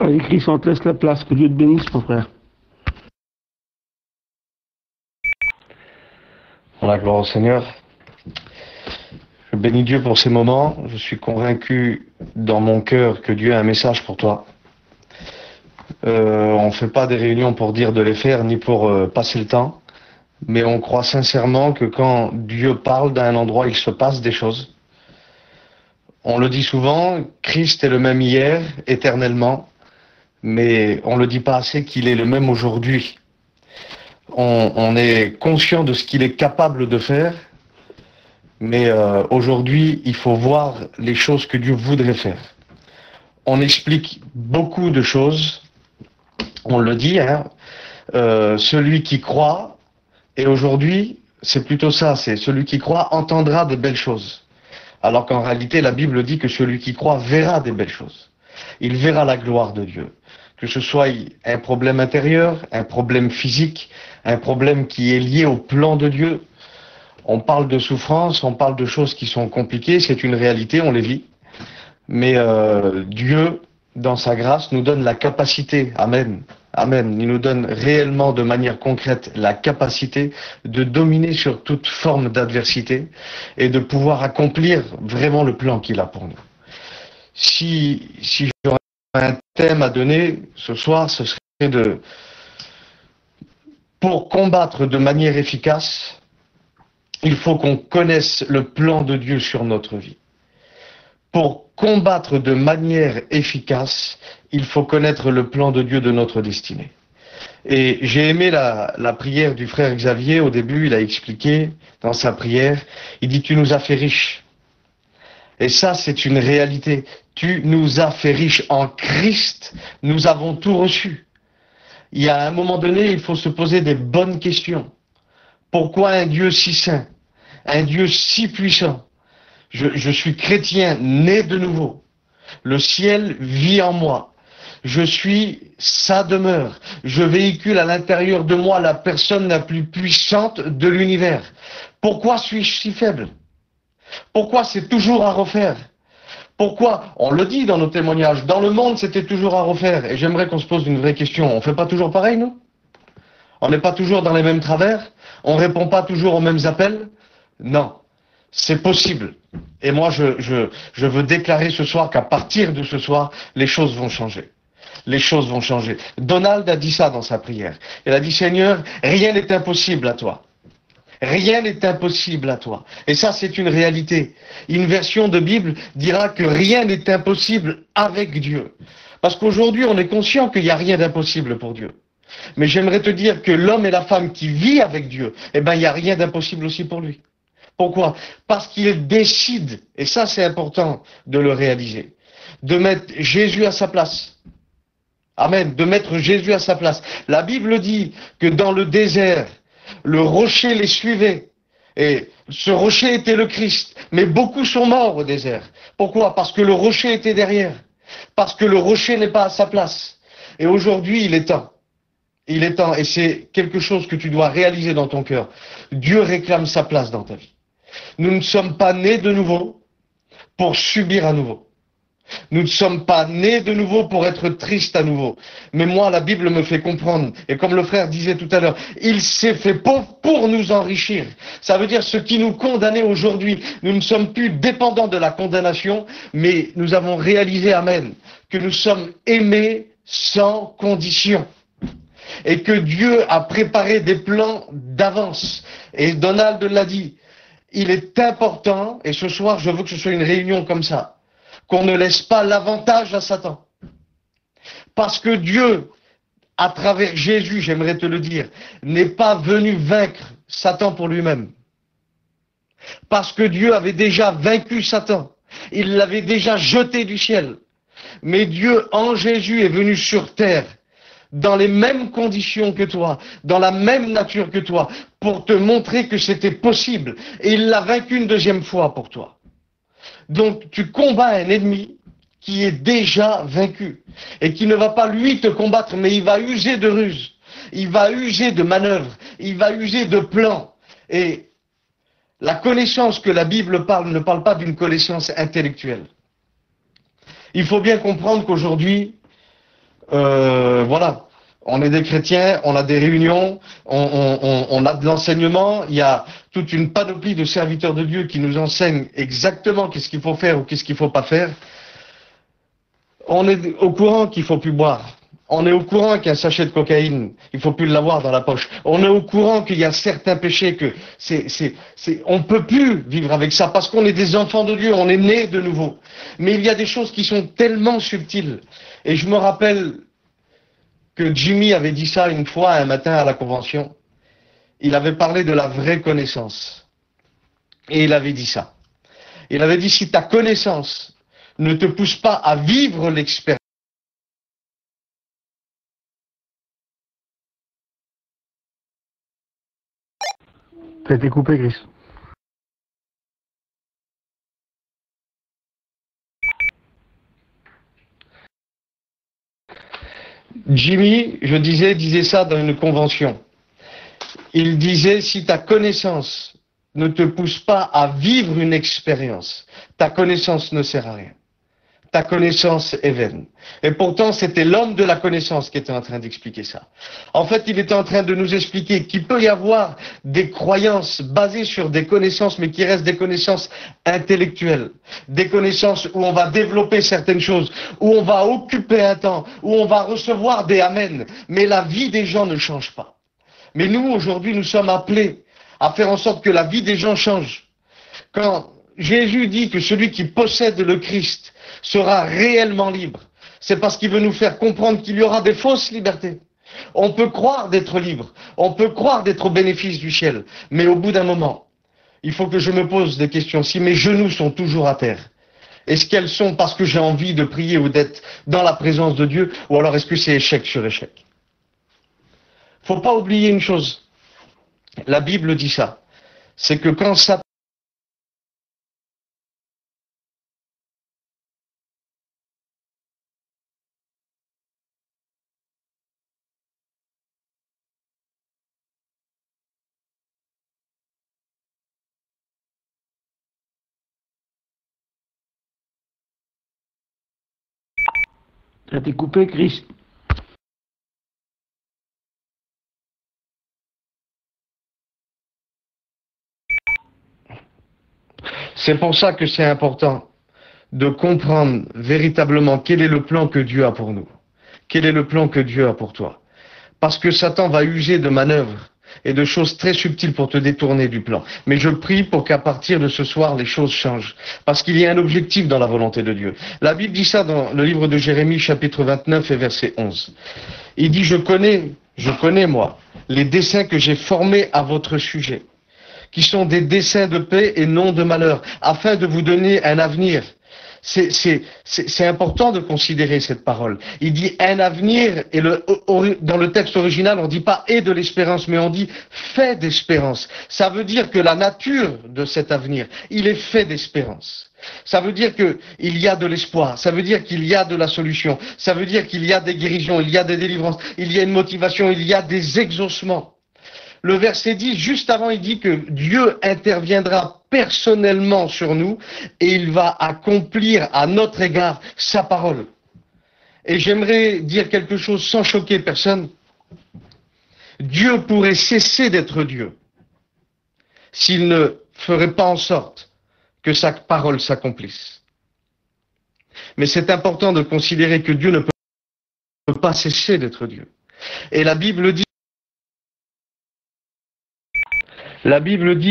Allez, Chris, on te laisse la place. Que Dieu te bénisse, mon frère. La gloire au Seigneur. Je bénis Dieu pour ces moments. Je suis convaincu dans mon cœur que Dieu a un message pour toi. On ne fait pas des réunions pour dire de les faire, ni pour passer le temps. Mais on croit sincèrement que quand Dieu parle d'un endroit, il se passe des choses. On le dit souvent, Christ est le même hier, éternellement. Mais on ne le dit pas assez qu'il est le même aujourd'hui. On est conscient de ce qu'il est capable de faire. Mais aujourd'hui, il faut voir les choses que Dieu voudrait faire. On explique beaucoup de choses. On le dit, hein. Celui qui croit, et aujourd'hui, c'est plutôt ça, c'est celui qui croit entendra de belles choses. Alors qu'en réalité, la Bible dit que celui qui croit verra des belles choses. Il verra la gloire de Dieu. Que ce soit un problème intérieur, un problème physique, un problème qui est lié au plan de Dieu. On parle de souffrance, on parle de choses qui sont compliquées, c'est une réalité, on les vit. Mais Dieu, dans sa grâce, nous donne la capacité, amen, amen, il nous donne réellement de manière concrète la capacité de dominer sur toute forme d'adversité et de pouvoir accomplir vraiment le plan qu'il a pour nous. Si j'aurais un thème à donner ce soir, ce serait pour combattre de manière efficace, il faut qu'on connaisse le plan de Dieu sur notre vie. Pour combattre de manière efficace, il faut connaître le plan de Dieu de notre destinée. Et j'ai aimé la prière du frère Xavier. Au début, il a expliqué dans sa prière, il dit « Tu nous as fait riches ». Et ça, c'est une réalité. Tu nous as fait riches en Christ, nous avons tout reçu. Il y a un moment donné, il faut se poser des bonnes questions. Pourquoi un Dieu si saint, un Dieu si puissant? Je suis chrétien, né de nouveau. Le ciel vit en moi. Je suis sa demeure. Je véhicule à l'intérieur de moi la personne la plus puissante de l'univers. Pourquoi suis-je si faible? Pourquoi c'est toujours à refaire? Pourquoi? On le dit dans nos témoignages. Dans le monde, c'était toujours à refaire. Et j'aimerais qu'on se pose une vraie question. On fait pas toujours pareil, nous? On n'est pas toujours dans les mêmes travers? On répond pas toujours aux mêmes appels? Non. C'est possible. Et moi, je veux déclarer ce soir qu'à partir de ce soir, les choses vont changer. Les choses vont changer. Donald a dit ça dans sa prière. Il a dit, Seigneur, rien n'est impossible à toi. Rien n'est impossible à toi. Et ça, c'est une réalité. Une version de Bible dira que rien n'est impossible avec Dieu. Parce qu'aujourd'hui, on est conscient qu'il n'y a rien d'impossible pour Dieu. Mais j'aimerais te dire que l'homme et la femme qui vit avec Dieu, eh ben, il n'y a rien d'impossible aussi pour lui. Pourquoi? Parce qu'il décide, et ça c'est important de le réaliser, de mettre Jésus à sa place. Amen, de mettre Jésus à sa place. La Bible dit que dans le désert, le rocher les suivait. Et ce rocher était le Christ. Mais beaucoup sont morts au désert. Pourquoi? Parce que le rocher était derrière. Parce que le rocher n'est pas à sa place. Et aujourd'hui, il est temps. Il est temps, et c'est quelque chose que tu dois réaliser dans ton cœur. Dieu réclame sa place dans ta vie. Nous ne sommes pas nés de nouveau pour subir à nouveau. Nous ne sommes pas nés de nouveau pour être tristes à nouveau. Mais moi, la Bible me fait comprendre, et comme le frère disait tout à l'heure, il s'est fait pauvre pour nous enrichir. Ça veut dire ce qui nous condamnait aujourd'hui. Nous ne sommes plus dépendants de la condamnation, mais nous avons réalisé, amen, que nous sommes aimés sans condition. Et que Dieu a préparé des plans d'avance. Et Donald l'a dit, il est important, et ce soir je veux que ce soit une réunion comme ça, qu'on ne laisse pas l'avantage à Satan. Parce que Dieu, à travers Jésus, j'aimerais te le dire, n'est pas venu vaincre Satan pour lui-même. Parce que Dieu avait déjà vaincu Satan. Il l'avait déjà jeté du ciel. Mais Dieu, en Jésus, est venu sur terre, dans les mêmes conditions que toi, dans la même nature que toi, pour te montrer que c'était possible. Et il l'a vaincu une deuxième fois pour toi. Donc tu combats un ennemi qui est déjà vaincu et qui ne va pas lui te combattre, mais il va user de ruses, il va user de manœuvres, il va user de plans. Et la connaissance que la Bible parle ne parle pas d'une connaissance intellectuelle. Il faut bien comprendre qu'aujourd'hui, Voilà. On est des chrétiens, on a des réunions, on a de l'enseignement, il y a toute une panoplie de serviteurs de Dieu qui nous enseignent exactement qu'est-ce qu'il faut faire ou qu'est-ce qu'il faut pas faire. On est au courant qu'il faut plus boire. On est au courant qu'un sachet de cocaïne, il faut plus l'avoir dans la poche. On est au courant qu'il y a certains péchés que on peut plus vivre avec ça parce qu'on est des enfants de Dieu, on est nés de nouveau. Mais il y a des choses qui sont tellement subtiles. Et je me rappelle que Jimmy avait dit ça une fois un matin à la convention. Il avait parlé de la vraie connaissance. Et il avait dit ça. Il avait dit, si ta connaissance ne te pousse pas à vivre l'expérience, T'as été coupé, Chris. Jimmy, je disait ça dans une convention. Il disait, si ta connaissance ne te pousse pas à vivre une expérience, ta connaissance ne sert à rien. Ta connaissance est vaine. Et pourtant, c'était l'homme de la connaissance qui était en train d'expliquer ça. En fait, il était en train de nous expliquer qu'il peut y avoir des croyances basées sur des connaissances, mais qui restent des connaissances intellectuelles. Des connaissances où on va développer certaines choses, où on va occuper un temps, où on va recevoir des amens. Mais la vie des gens ne change pas. Mais nous, aujourd'hui, nous sommes appelés à faire en sorte que la vie des gens change. Quand Jésus dit que celui qui possède le Christ sera réellement libre, c'est parce qu'il veut nous faire comprendre qu'il y aura des fausses libertés. On peut croire d'être libre, on peut croire d'être au bénéfice du ciel, mais au bout d'un moment, il faut que je me pose des questions. Si mes genoux sont toujours à terre, est-ce qu'elles sont parce que j'ai envie de prier ou d'être dans la présence de Dieu, ou alors est-ce que c'est échec sur échec? Faut pas oublier une chose, la Bible dit ça, c'est que quand Satan T'as été coupé, Chris. C'est pour ça que c'est important de comprendre véritablement quel est le plan que Dieu a pour nous. Quel est le plan que Dieu a pour toi. Parce que Satan va user de manœuvres et de choses très subtiles pour te détourner du plan. Mais je prie pour qu'à partir de ce soir, les choses changent. Parce qu'il y a un objectif dans la volonté de Dieu. La Bible dit ça dans le livre de Jérémie, chapitre 29 et verset 11. Il dit, je connais moi, les desseins que j'ai formés à votre sujet, qui sont des desseins de paix et non de malheur, afin de vous donner un avenir. C'est important de considérer cette parole. Il dit un avenir, et dans le texte original, on dit pas et de l'espérance, mais on dit fait d'espérance. Ça veut dire que la nature de cet avenir, il est fait d'espérance. Ça veut dire qu'il y a de l'espoir, ça veut dire qu'il y a de la solution, ça veut dire qu'il y a des guérisons, il y a des délivrances, il y a une motivation, il y a des exaucements. Le verset 10, juste avant, il dit que Dieu interviendra personnellement sur nous et il va accomplir à notre égard sa parole. Et j'aimerais dire quelque chose sans choquer personne. Dieu pourrait cesser d'être Dieu s'il ne ferait pas en sorte que sa parole s'accomplisse. Mais c'est important de considérer que Dieu ne peut pas cesser d'être Dieu. Et la Bible dit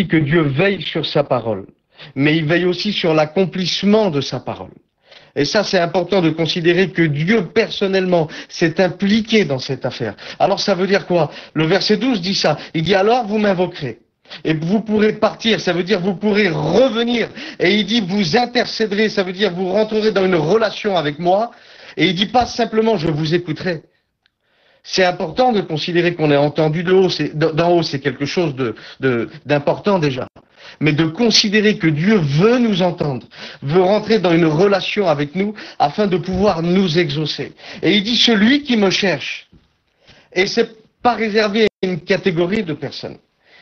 que Dieu veille sur sa parole, mais il veille aussi sur l'accomplissement de sa parole. Et ça, c'est important de considérer que Dieu, personnellement, s'est impliqué dans cette affaire. Alors, ça veut dire quoi? Le verset 12 dit ça. Il dit, alors vous m'invoquerez. Et vous pourrez partir, ça veut dire vous pourrez revenir. Et il dit, vous intercéderez, ça veut dire vous rentrerez dans une relation avec moi. Et il dit pas simplement, je vous écouterai. C'est important de considérer qu'on est entendu d'en haut, c'est quelque chose d'important déjà. Mais de considérer que Dieu veut nous entendre, veut rentrer dans une relation avec nous afin de pouvoir nous exaucer. Et il dit, celui qui me cherche, et c'est pas réservé à une catégorie de personnes,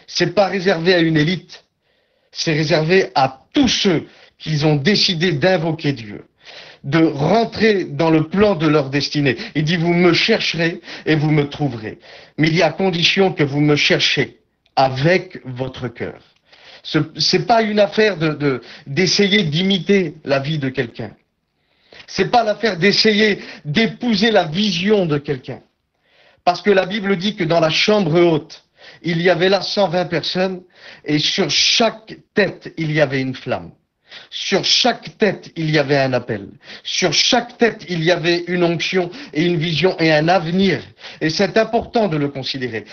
c'est pas réservé à une élite, c'est réservé à tous ceux qui ont décidé d'invoquer Dieu, de rentrer dans le plan de leur destinée. Il dit, vous me chercherez et vous me trouverez. Mais il y a condition que vous me cherchez avec votre cœur. C'est pas une affaire d'essayer d'imiter la vie de quelqu'un. C'est pas l'affaire d'essayer d'épouser la vision de quelqu'un. Parce que la Bible dit que dans la chambre haute, il y avait là 120 personnes et sur chaque tête, il y avait une flamme. Sur chaque tête, il y avait un appel. Sur chaque tête, il y avait une onction et une vision et un avenir. Et c'est important de le considérer.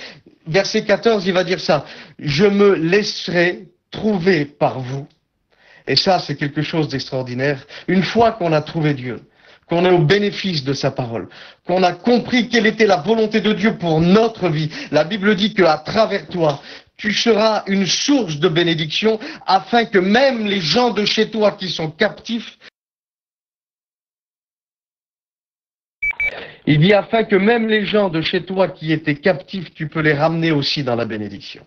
Verset 14, il va dire ça. Je me laisserai trouver par vous. Et ça, c'est quelque chose d'extraordinaire. Une fois qu'on a trouvé Dieu, qu'on est au bénéfice de sa parole, qu'on a compris quelle était la volonté de Dieu pour notre vie, la Bible dit qu'à travers toi, tu seras une source de bénédiction afin que même les gens de chez toi qui sont captifs, il dit afin que même les gens de chez toi qui étaient captifs, tu peux les ramener aussi dans la bénédiction.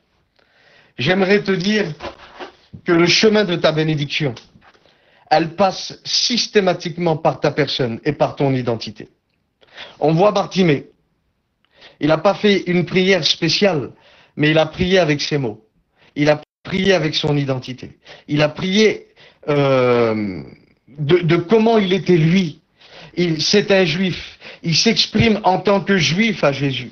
J'aimerais te dire que le chemin de ta bénédiction, elle passe systématiquement par ta personne et par ton identité. On voit Bartimée. Il n'a pas fait une prière spéciale, mais il a prié avec ses mots. Il a prié avec son identité. Il a prié de comment il était lui. C'est un juif. Il s'exprime en tant que juif à Jésus.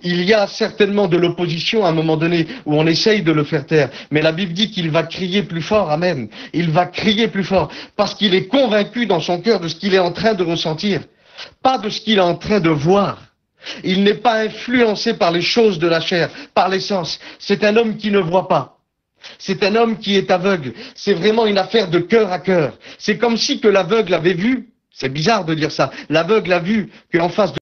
Il y a certainement de l'opposition à un moment donné où on essaye de le faire taire. Mais la Bible dit qu'il va crier plus fort, amen. Il va crier plus fort parce qu'il est convaincu dans son cœur de ce qu'il est en train de ressentir, pas de ce qu'il est en train de voir. Il n'est pas influencé par les choses de la chair, par les sens. C'est un homme qui ne voit pas. C'est un homme qui est aveugle. C'est vraiment une affaire de cœur à cœur. C'est comme si que l'aveugle avait vu, c'est bizarre de dire ça, l'aveugle a vu qu'en face de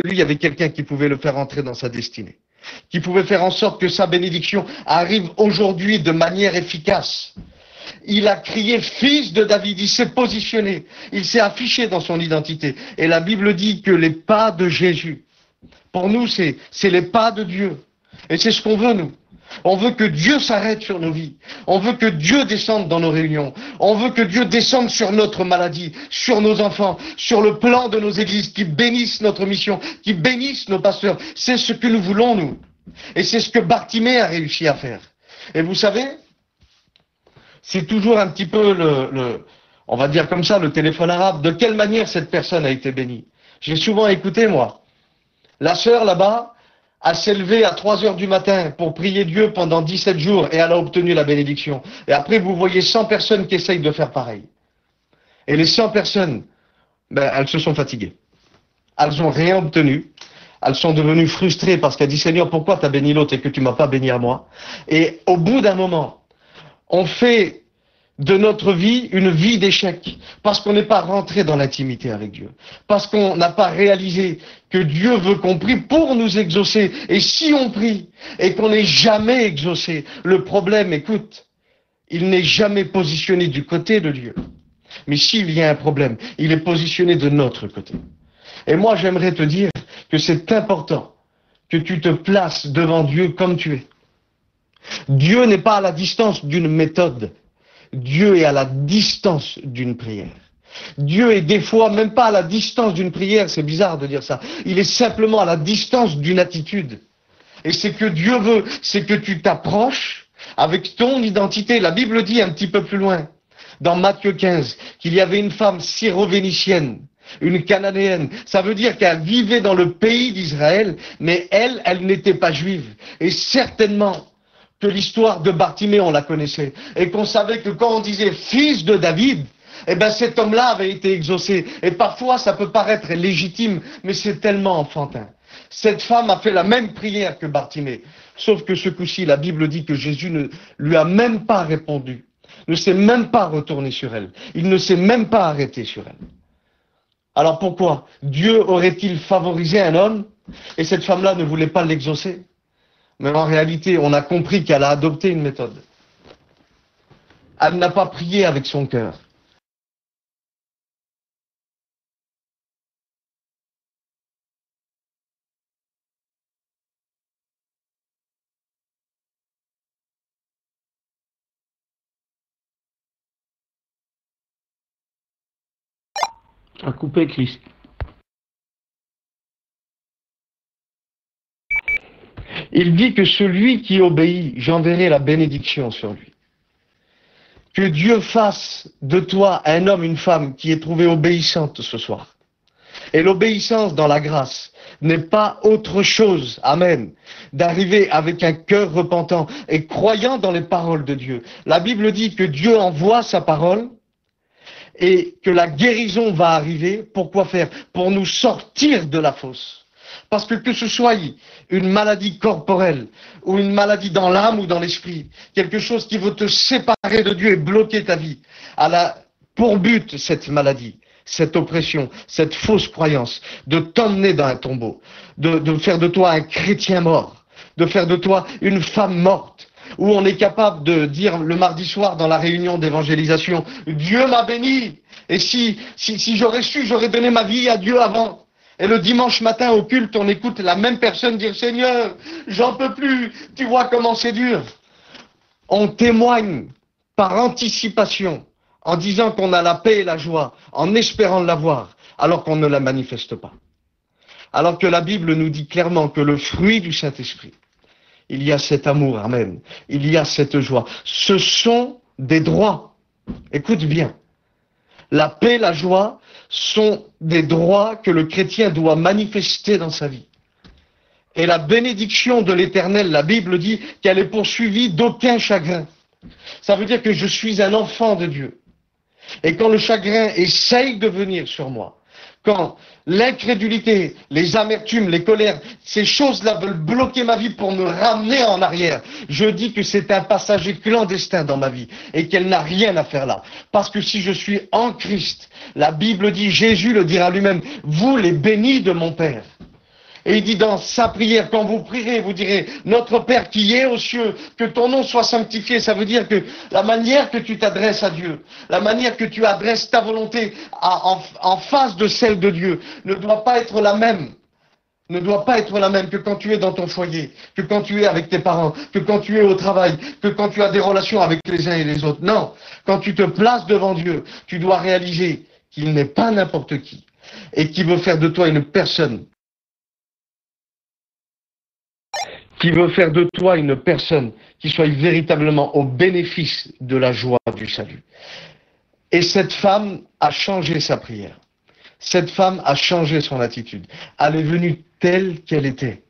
lui, il y avait quelqu'un qui pouvait le faire entrer dans sa destinée, qui pouvait faire en sorte que sa bénédiction arrive aujourd'hui de manière efficace. Il a crié fils de David, il s'est positionné, il s'est affiché dans son identité. Et la Bible dit que les pas de Jésus, pour nous, c'est les pas de Dieu. Et c'est ce qu'on veut, nous. On veut que Dieu s'arrête sur nos vies. On veut que Dieu descende dans nos réunions. On veut que Dieu descende sur notre maladie, sur nos enfants, sur le plan de nos églises, qui bénissent notre mission, qui bénissent nos pasteurs. C'est ce que nous voulons, nous. Et c'est ce que Bartimée a réussi à faire. Et vous savez, c'est toujours un petit peu on va dire comme ça, le téléphone arabe. De quelle manière cette personne a été bénie? J'ai souvent écouté, moi. La sœur, là-bas, a s'est levée à 3 heures du matin pour prier Dieu pendant 17 jours et elle a obtenu la bénédiction. Et après, vous voyez 100 personnes qui essayent de faire pareil. Et les 100 personnes, elles se sont fatiguées. Elles n'ont rien obtenu. Elles sont devenues frustrées parce qu'elles disent, Seigneur, pourquoi tu as béni l'autre et que tu m'as pas béni à moi? Et au bout d'un moment, on fait de notre vie une vie d'échec, parce qu'on n'est pas rentré dans l'intimité avec Dieu, parce qu'on n'a pas réalisé que Dieu veut qu'on prie pour nous exaucer. Et si on prie et qu'on n'est jamais exaucé, le problème, écoute, il n'est jamais positionné du côté de Dieu. Mais s'il y a un problème, il est positionné de notre côté. Et moi, j'aimerais te dire que c'est important que tu te places devant Dieu comme tu es. Dieu n'est pas à la distance d'une méthode. Dieu est à la distance d'une prière. Dieu est des fois même pas à la distance d'une prière, c'est bizarre de dire ça. Il est simplement à la distance d'une attitude. Et c'est que Dieu veut, c'est que tu t'approches avec ton identité. La Bible dit un petit peu plus loin, dans Matthieu 15, qu'il y avait une femme syro-vénitienne, une cananéenne. Ça veut dire qu'elle vivait dans le pays d'Israël, mais elle n'était pas juive. Et certainement que l'histoire de Bartimée, on la connaissait. Et qu'on savait que quand on disait fils de David, eh ben cet homme-là avait été exaucé. Et parfois, ça peut paraître légitime, mais c'est tellement enfantin. Cette femme a fait la même prière que Bartimée. Sauf que ce coup-ci, la Bible dit que Jésus ne lui a même pas répondu. Ne s'est même pas retourné sur elle. Il ne s'est même pas arrêté sur elle. Alors pourquoi Dieu aurait-il favorisé un homme et cette femme-là ne voulait pas l'exaucer? Mais en réalité, on a compris qu'elle a adopté une méthode. Elle n'a pas prié avec son cœur. À couper Christ. Il dit que celui qui obéit, j'enverrai la bénédiction sur lui. Que Dieu fasse de toi un homme, une femme qui est trouvée obéissante ce soir. Et l'obéissance dans la grâce n'est pas autre chose, amen, d'arriver avec un cœur repentant et croyant dans les paroles de Dieu. La Bible dit que Dieu envoie sa parole et que la guérison va arriver. Pourquoi faire? Pour nous sortir de la fosse. Parce que ce soit une maladie corporelle ou une maladie dans l'âme ou dans l'esprit, quelque chose qui veut te séparer de Dieu et bloquer ta vie, elle a pour but cette maladie, cette oppression, cette fausse croyance, de t'emmener dans un tombeau, de faire de toi un chrétien mort, de faire de toi une femme morte, où on est capable de dire le mardi soir dans la réunion d'évangélisation, Dieu m'a béni, et si j'aurais su, j'aurais donné ma vie à Dieu avant. Et le dimanche matin au culte, on écoute la même personne dire « Seigneur, j'en peux plus, tu vois comment c'est dur ». On témoigne par anticipation, en disant qu'on a la paix et la joie, en espérant l'avoir, alors qu'on ne la manifeste pas. Alors que la Bible nous dit clairement que le fruit du Saint-Esprit, il y a cet amour, amen, il y a cette joie. Ce sont des droits. Écoute bien. La paix, la joie sont des droits que le chrétien doit manifester dans sa vie. Et la bénédiction de l'Éternel, la Bible dit qu'elle est poursuivie d'aucun chagrin. Ça veut dire que je suis un enfant de Dieu. Et quand le chagrin essaye de venir sur moi, quand l'incrédulité, les amertumes, les colères, ces choses-là veulent bloquer ma vie pour me ramener en arrière, je dis que c'est un passager clandestin dans ma vie et qu'elle n'a rien à faire là. Parce que si je suis en Christ, la Bible dit, Jésus le dira lui-même, vous les bénis de mon Père. Et il dit dans sa prière, quand vous prierez, vous direz, notre Père qui est aux cieux, que ton nom soit sanctifié. Ça veut dire que la manière que tu t'adresses à Dieu, la manière que tu adresses ta volonté en face de celle de Dieu, ne doit pas être la même. Ne doit pas être la même que quand tu es dans ton foyer, que quand tu es avec tes parents, que quand tu es au travail, que quand tu as des relations avec les uns et les autres. Non, quand tu te places devant Dieu, tu dois réaliser qu'il n'est pas n'importe qui et qu'il veut faire de toi une personne qui soit véritablement au bénéfice de la joie du salut. Et cette femme a changé sa prière. Cette femme a changé son attitude. Elle est venue telle qu'elle était.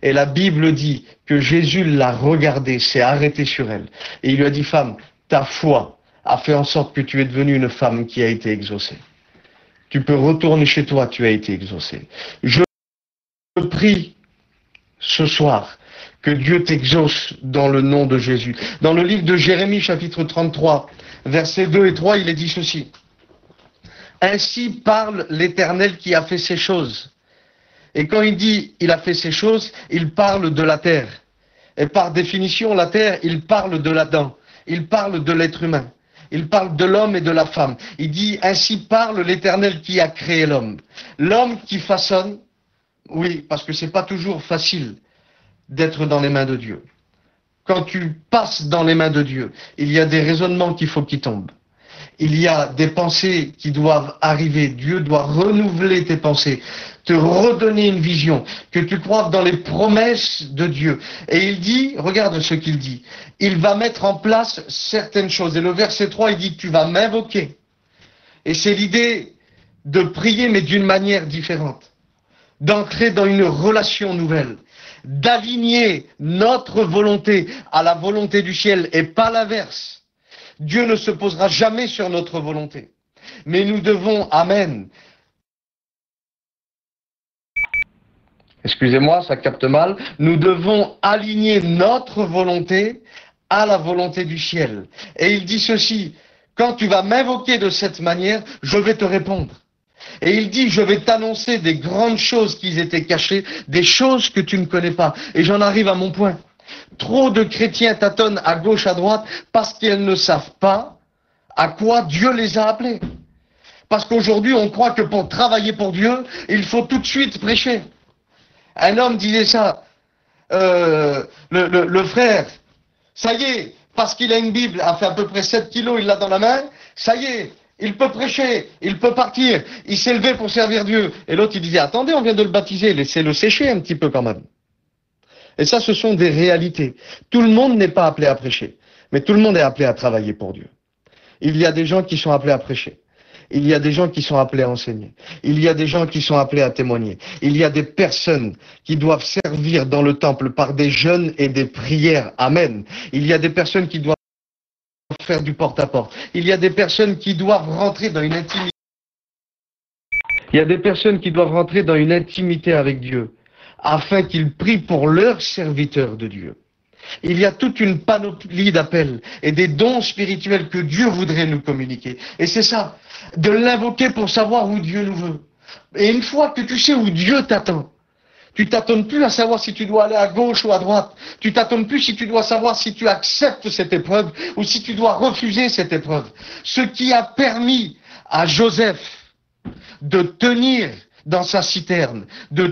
Et la Bible dit que Jésus l'a regardée, s'est arrêté sur elle. Et il lui a dit, femme, ta foi a fait en sorte que tu es devenue une femme qui a été exaucée. Tu peux retourner chez toi, tu as été exaucée. Je prie ce soir que Dieu t'exauce dans le nom de Jésus. Dans le livre de Jérémie, chapitre 33, versets 2 et 3, il est dit ceci. Ainsi parle l'Éternel qui a fait ces choses. Et quand il dit il a fait ces choses, il parle de la terre. Et par définition, la terre, il parle de l'Adam. Il parle de l'être humain. Il parle de l'homme et de la femme. Il dit ainsi parle l'Éternel qui a créé l'homme. L'homme qui façonne, oui, parce que c'est pas toujours facile d'être dans les mains de Dieu. Quand tu passes dans les mains de Dieu, il y a des raisonnements qu'il faut qu'ils tombent. Il y a des pensées qui doivent arriver. Dieu doit renouveler tes pensées, te redonner une vision, que tu croives dans les promesses de Dieu. Et il dit, regarde ce qu'il dit, il va mettre en place certaines choses. Et le verset 3, il dit, tu vas m'invoquer. Et c'est l'idée de prier, mais d'une manière différente. D'entrer dans une relation nouvelle. D'aligner notre volonté à la volonté du ciel et pas l'inverse. Dieu ne se posera jamais sur notre volonté. Mais nous devons, amen. Excusez-moi, ça capte mal. Nous devons aligner notre volonté à la volonté du ciel. Et il dit ceci, quand tu vas m'invoquer de cette manière, je vais te répondre. Et il dit, je vais t'annoncer des grandes choses qui étaient cachées, des choses que tu ne connais pas. Et j'en arrive à mon point. Trop de chrétiens tâtonnent à gauche, à droite, parce qu'ils ne savent pas à quoi Dieu les a appelés. Parce qu'aujourd'hui, on croit que pour travailler pour Dieu, il faut tout de suite prêcher. Un homme disait ça, le frère, ça y est, parce qu'il a une Bible, a fait à peu près 7 kilos, il l'a dans la main, ça y est, il peut prêcher, il peut partir, il s'est levé pour servir Dieu. Et l'autre, il disait, attendez, on vient de le baptiser, laissez-le sécher un petit peu quand même. Et ça, ce sont des réalités. Tout le monde n'est pas appelé à prêcher, mais tout le monde est appelé à travailler pour Dieu. Il y a des gens qui sont appelés à prêcher. Il y a des gens qui sont appelés à enseigner. Il y a des gens qui sont appelés à témoigner. Il y a des personnes qui doivent servir dans le temple par des jeûnes et des prières. Amen. Il y a des personnes qui doivent faire du porte-à-porte. Il y a des personnes qui doivent rentrer dans une intimité. Il y a des personnes qui doivent rentrer dans une intimité avec Dieu afin qu'ils prient pour leurs serviteurs de Dieu. Il y a toute une panoplie d'appels et des dons spirituels que Dieu voudrait nous communiquer. Et c'est ça, de l'invoquer pour savoir où Dieu nous veut. Et une fois que tu sais où Dieu t'attend, tu t'attends plus à savoir si tu dois aller à gauche ou à droite. Tu t'attends plus si tu dois savoir si tu acceptes cette épreuve ou si tu dois refuser cette épreuve. Ce qui a permis à Joseph de tenir dans sa citerne, de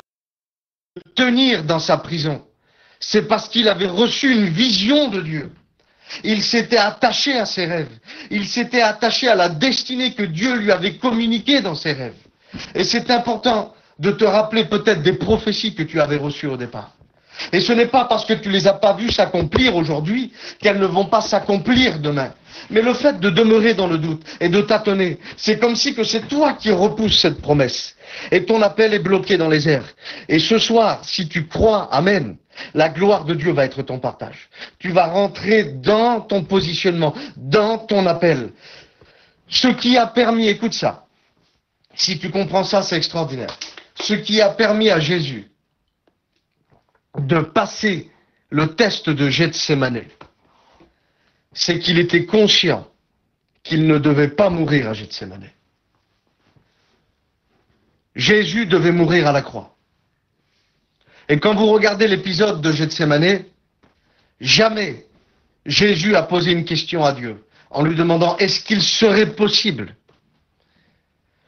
tenir dans sa prison, c'est parce qu'il avait reçu une vision de Dieu. Il s'était attaché à ses rêves. Il s'était attaché à la destinée que Dieu lui avait communiquée dans ses rêves. Et c'est important de te rappeler peut-être des prophéties que tu avais reçues au départ. Et ce n'est pas parce que tu les as pas vues s'accomplir aujourd'hui qu'elles ne vont pas s'accomplir demain. Mais le fait de demeurer dans le doute et de tâtonner, c'est comme si que c'est toi qui repousses cette promesse. Et ton appel est bloqué dans les airs. Et ce soir, si tu crois, amen, la gloire de Dieu va être ton partage. Tu vas rentrer dans ton positionnement, dans ton appel. Ce qui a permis, écoute ça, si tu comprends ça, c'est extraordinaire. Ce qui a permis à Jésus de passer le test de Gethsémané, c'est qu'il était conscient qu'il ne devait pas mourir à Gethsémané. Jésus devait mourir à la croix. Et quand vous regardez l'épisode de Gethsémané, jamais Jésus a posé une question à Dieu en lui demandant est-ce qu'il serait possible.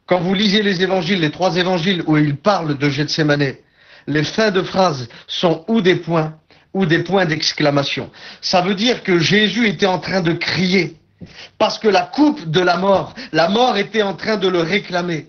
Quand vous lisez les évangiles, les 3 évangiles où il parle de Gethsémané, les fins de phrases sont ou des points d'exclamation. Ça veut dire que Jésus était en train de crier parce que la coupe de la mort était en train de le réclamer.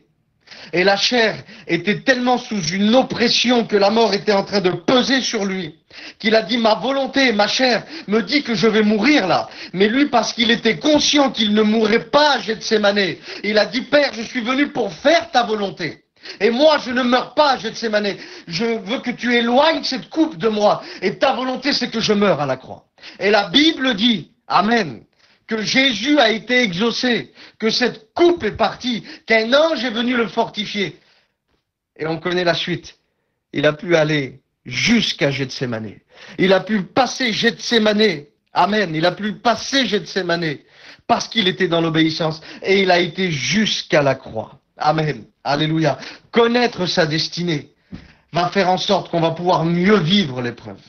Et la chair était tellement sous une oppression que la mort était en train de peser sur lui, qu'il a dit ma volonté, ma chair me dit que je vais mourir là. Mais lui, parce qu'il était conscient qu'il ne mourrait pas à Gethsémané, il a dit Père, je suis venu pour faire ta volonté. Et moi, je ne meurs pas à Gethsémané. Je veux que tu éloignes cette coupe de moi. Et ta volonté, c'est que je meure à la croix. Et la Bible dit, Amen, que Jésus a été exaucé, que cette coupe est partie, qu'un ange est venu le fortifier. Et on connaît la suite. Il a pu aller jusqu'à Gethsémané. Il a pu passer Gethsémané. Amen. Il a pu passer Gethsémané parce qu'il était dans l'obéissance. Et il a été jusqu'à la croix. Amen. Alléluia. Connaître sa destinée va faire en sorte qu'on va pouvoir mieux vivre l'épreuve.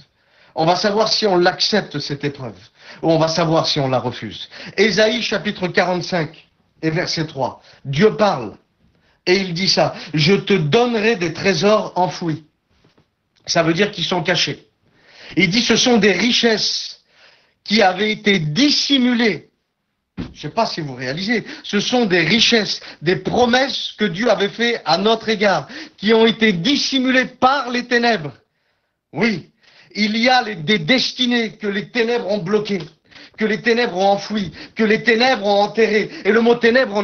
On va savoir si on l'accepte, cette épreuve, ou on va savoir si on la refuse. Ésaïe chapitre 45 et verset 3. Dieu parle et il dit ça. Je te donnerai des trésors enfouis. Ça veut dire qu'ils sont cachés. Il dit ce sont des richesses qui avaient été dissimulées. Je ne sais pas si vous réalisez, ce sont des richesses, des promesses que Dieu avait fait à notre égard, qui ont été dissimulées par les ténèbres. Oui, il y a des destinées que les ténèbres ont bloquées, que les ténèbres ont enfouies, que les ténèbres ont enterrées. Et le mot ténèbres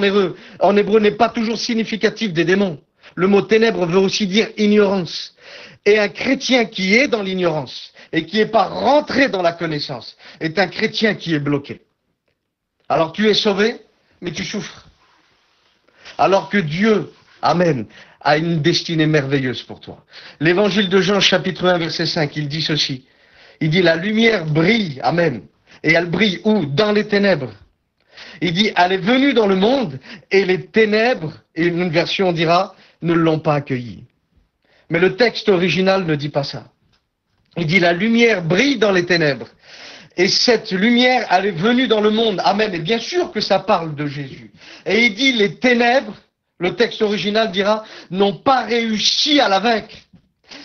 en hébreu n'est pas toujours significatif des démons. Le mot ténèbres veut aussi dire ignorance. Et un chrétien qui est dans l'ignorance et qui n'est pas rentré dans la connaissance est un chrétien qui est bloqué. Alors tu es sauvé, mais tu souffres. Alors que Dieu, Amen, a une destinée merveilleuse pour toi. L'évangile de Jean, chapitre 1, verset 5, il dit ceci. Il dit, la lumière brille, Amen. Et elle brille où? Dans les ténèbres. Il dit, elle est venue dans le monde, et les ténèbres, et une version dira, ne l'ont pas accueillie. Mais le texte original ne dit pas ça. Il dit, la lumière brille dans les ténèbres. Et cette lumière, elle est venue dans le monde. Amen. Et bien sûr que ça parle de Jésus. Et il dit, les ténèbres, le texte original dira, n'ont pas réussi à la vaincre.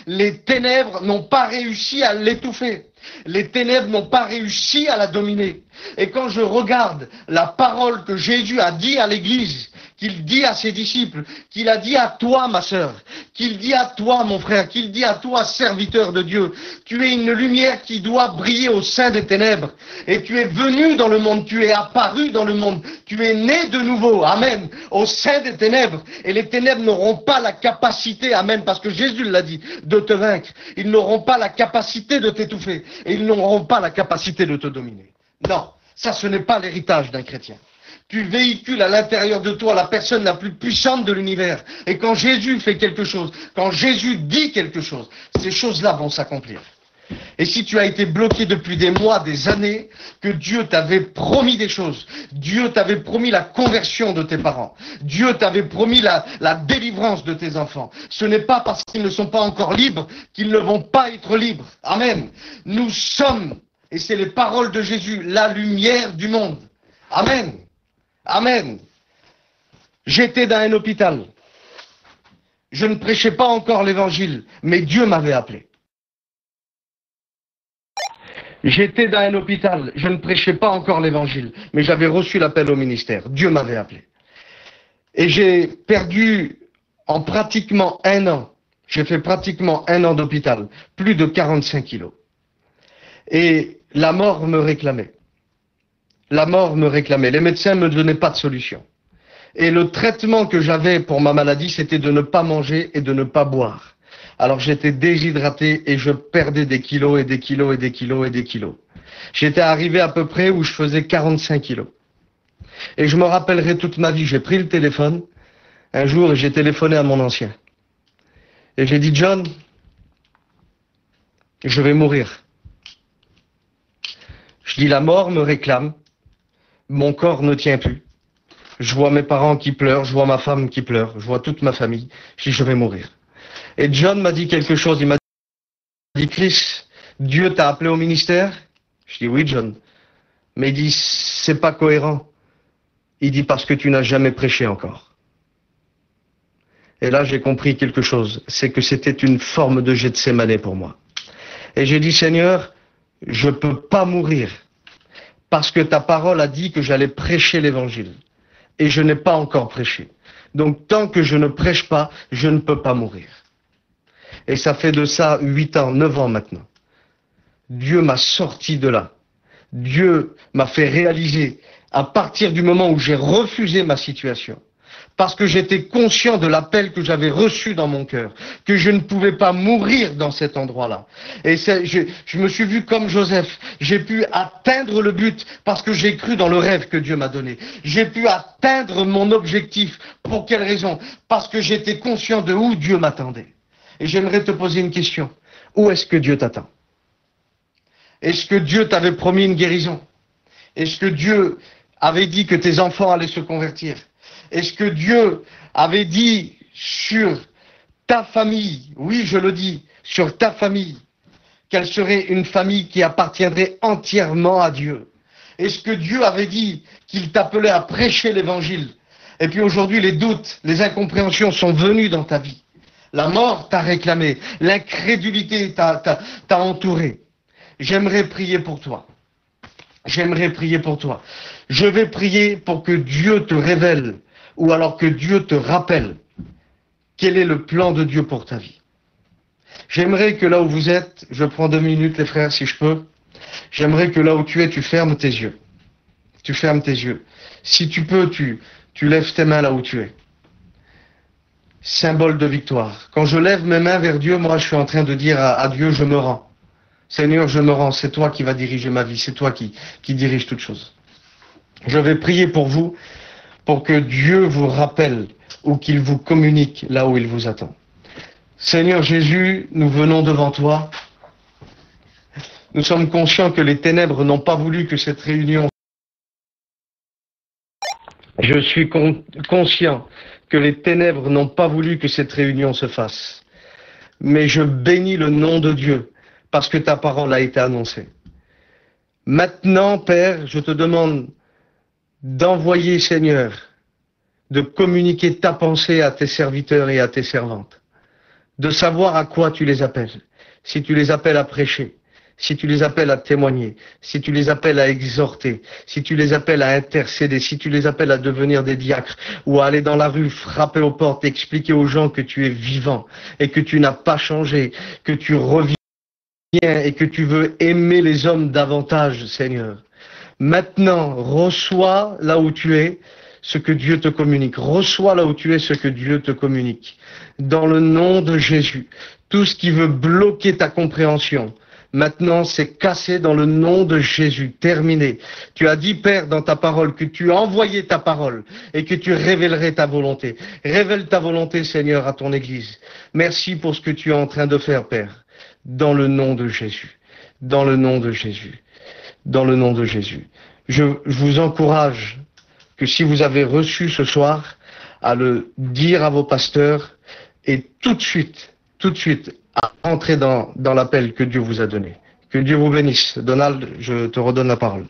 Les ténèbres n'ont pas réussi à l'étouffer. Les ténèbres n'ont pas réussi à la dominer. Et quand je regarde la parole que Jésus a dit à l'Église, qu'il dit à ses disciples, qu'il a dit à toi, ma sœur, qu'il dit à toi, mon frère, qu'il dit à toi, serviteur de Dieu, tu es une lumière qui doit briller au sein des ténèbres. Et tu es venu dans le monde, tu es apparu dans le monde, tu es né de nouveau, amen, au sein des ténèbres. Et les ténèbres n'auront pas la capacité, amen, parce que Jésus l'a dit, de te vaincre. Ils n'auront pas la capacité de t'étouffer. Et ils n'auront pas la capacité de te dominer. Non, ça ce n'est pas l'héritage d'un chrétien. Tu véhicules à l'intérieur de toi la personne la plus puissante de l'univers. Et quand Jésus fait quelque chose, quand Jésus dit quelque chose, ces choses-là vont s'accomplir. Et si tu as été bloqué depuis des mois, des années, que Dieu t'avait promis des choses, Dieu t'avait promis la conversion de tes parents, Dieu t'avait promis la délivrance de tes enfants, ce n'est pas parce qu'ils ne sont pas encore libres qu'ils ne vont pas être libres. Amen. Nous sommes, et c'est les paroles de Jésus, la lumière du monde. Amen. Amen. J'étais dans un hôpital. Je ne prêchais pas encore l'évangile, mais Dieu m'avait appelé. J'étais dans un hôpital. Je ne prêchais pas encore l'évangile, mais j'avais reçu l'appel au ministère. Dieu m'avait appelé. Et j'ai perdu en pratiquement 1 an. J'ai fait pratiquement 1 an d'hôpital. Plus de 45 kilos. Et la mort me réclamait. La mort me réclamait. Les médecins ne me donnaient pas de solution. Et le traitement que j'avais pour ma maladie, c'était de ne pas manger et de ne pas boire. Alors j'étais déshydraté et je perdais des kilos et des kilos et des kilos et des kilos. J'étais arrivé à peu près où je faisais 45 kilos. Et je me rappellerai toute ma vie, j'ai pris le téléphone un jour et j'ai téléphoné à mon ancien. Et j'ai dit, John, je vais mourir. Je dis, la mort me réclame. Mon corps ne tient plus. Je vois mes parents qui pleurent, je vois ma femme qui pleure, je vois toute ma famille. Je dis, je vais mourir. Et John m'a dit quelque chose. Il m'a dit, Chris, Dieu t'a appelé au ministère? Je dis, oui, John. Mais il dit, c'est pas cohérent. Il dit, parce que tu n'as jamais prêché encore. Et là, j'ai compris quelque chose. C'est que c'était une forme de Gethsémané pour moi. Et j'ai dit, Seigneur, je peux pas mourir. Parce que ta parole a dit que j'allais prêcher l'évangile. Et je n'ai pas encore prêché. Donc tant que je ne prêche pas, je ne peux pas mourir. Et ça fait de ça 8 ans, 9 ans maintenant. Dieu m'a sorti de là. Dieu m'a fait réaliser, à partir du moment où j'ai refusé ma situation, parce que j'étais conscient de l'appel que j'avais reçu dans mon cœur, que je ne pouvais pas mourir dans cet endroit-là. Et je me suis vu comme Joseph. J'ai pu atteindre le but parce que j'ai cru dans le rêve que Dieu m'a donné. J'ai pu atteindre mon objectif. Pour quelle raison? Parce que j'étais conscient de où Dieu m'attendait. Et j'aimerais te poser une question. Où est-ce que Dieu t'attend? Est-ce que Dieu t'avait promis une guérison? Est-ce que Dieu avait dit que tes enfants allaient se convertir? Est-ce que Dieu avait dit sur ta famille, oui je le dis, sur ta famille, qu'elle serait une famille qui appartiendrait entièrement à Dieu? Est-ce que Dieu avait dit qu'il t'appelait à prêcher l'évangile? Et puis aujourd'hui les doutes, les incompréhensions sont venus dans ta vie. La mort t'a réclamé, l'incrédulité t'a entouré. J'aimerais prier pour toi. J'aimerais prier pour toi. Je vais prier pour que Dieu te révèle, ou alors que Dieu te rappelle quel est le plan de Dieu pour ta vie. J'aimerais que là où vous êtes, je prends 2 minutes les frères si je peux, j'aimerais que là où tu es, tu fermes tes yeux. Tu fermes tes yeux. Si tu peux, tu lèves tes mains là où tu es. Symbole de victoire. Quand je lève mes mains vers Dieu, moi je suis en train de dire à Dieu, je me rends. Seigneur, je me rends, c'est toi qui vas diriger ma vie, c'est toi qui dirige toutes choses. Je vais prier pour vous, pour que Dieu vous rappelle ou qu'il vous communique là où il vous attend. Seigneur Jésus, nous venons devant toi. Nous sommes conscients que les ténèbres n'ont pas voulu que cette réunion. Je suis conscient que les ténèbres n'ont pas voulu que cette réunion se fasse. Mais je bénis le nom de Dieu, parce que ta parole a été annoncée. Maintenant, Père, je te demande d'envoyer, Seigneur, de communiquer ta pensée à tes serviteurs et à tes servantes, de savoir à quoi tu les appelles. Si tu les appelles à prêcher, si tu les appelles à témoigner, si tu les appelles à exhorter, si tu les appelles à intercéder, si tu les appelles à devenir des diacres ou à aller dans la rue, frapper aux portes, expliquer aux gens que tu es vivant et que tu n'as pas changé, que tu reviens et que tu veux aimer les hommes davantage, Seigneur. Maintenant, reçois là où tu es ce que Dieu te communique. Reçois là où tu es ce que Dieu te communique. Dans le nom de Jésus, tout ce qui veut bloquer ta compréhension, maintenant c'est cassé dans le nom de Jésus. Terminé. Tu as dit, Père, dans ta parole, que tu as envoyé ta parole et que tu révélerais ta volonté. Révèle ta volonté, Seigneur, à ton Église. Merci pour ce que tu es en train de faire, Père. Dans le nom de Jésus. Dans le nom de Jésus. Dans le nom de Jésus. Je vous encourage que si vous avez reçu ce soir, à le dire à vos pasteurs et tout de suite, à entrer dans l'appel que Dieu vous a donné. Que Dieu vous bénisse. Donald, je te redonne la parole.